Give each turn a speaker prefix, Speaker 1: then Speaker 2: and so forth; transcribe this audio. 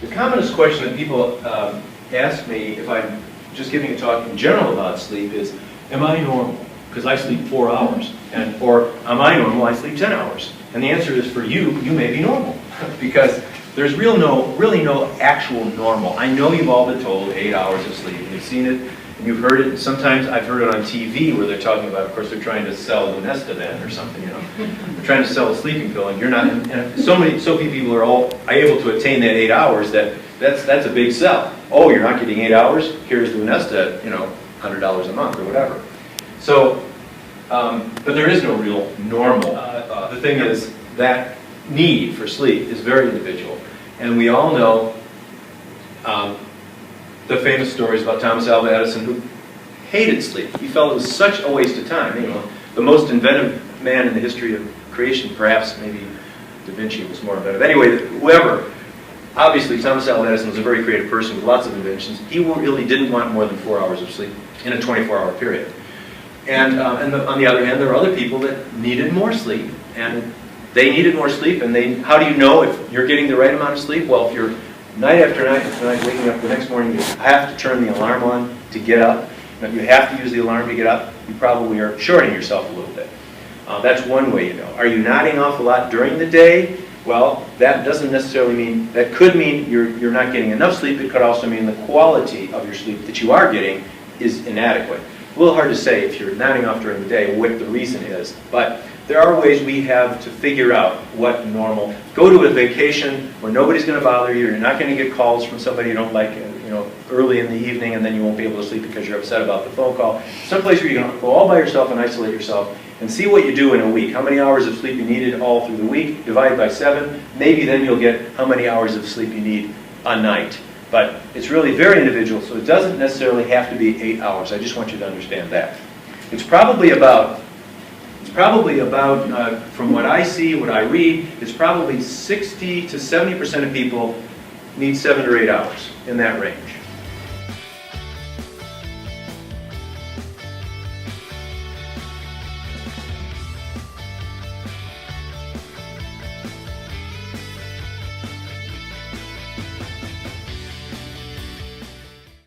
Speaker 1: The commonest question that people ask me if I'm just giving a talk in general about sleep is, am I normal? Because I sleep 4 hours. Or am I normal? I sleep 10 hours. And the answer is, for you, you may be normal. Because there's really no actual normal. I know you've all been told 8 hours of sleep. You've seen it, and you've heard it. Sometimes I've heard it on TV where they're talking about, of course, they're trying to sell Lunesta then or something, you know. They're trying to sell a sleeping pill, and you're not. And so few people are all able to attain that 8 hours that's a big sell. Oh, you're not getting 8 hours? Here's Lunesta, you know, $100 a month or whatever. So, but there is no real normal. The thing is that need for sleep is very individual. And we all know the famous stories about Thomas Alva Edison, who hated sleep. He felt it was such a waste of time. You know, the most inventive man in the history of creation, perhaps maybe Da Vinci was more inventive. Anyway, whoever, obviously Thomas Alva Edison was a very creative person with lots of inventions. He really didn't want more than 4 hours of sleep in a 24-hour period. And on the other hand, there are other people that needed more sleep, and they needed more sleep. And how do you know if you're getting the right amount of sleep? Well, if you're night after night waking up the next morning, you have to turn the alarm on to get up. You have to use the alarm to get up. You probably are shorting yourself a little bit. That's one way you know. Are you nodding off a lot during the day? Well, that doesn't necessarily mean, that could mean you're not getting enough sleep. It could also mean the quality of your sleep that you are getting is inadequate. A little hard to say if you're nodding off during the day what the reason is, but there are ways we have to figure out what normal. Go to a vacation where nobody's going to bother you. You're not going to get calls from somebody you don't like, you know, early in the evening, and then you won't be able to sleep because you're upset about the phone call. Someplace where you can go all by yourself and isolate yourself and see what you do in a week. How many hours of sleep you needed all through the week. Divide by 7. Maybe then you'll get how many hours of sleep you need a night. But it's really very individual, so it doesn't necessarily have to be 8 hours. I just want you to understand that. It's probably about, from what I see, what I read, it's probably 60 to 70% of people need 7 or 8 hours, in that range.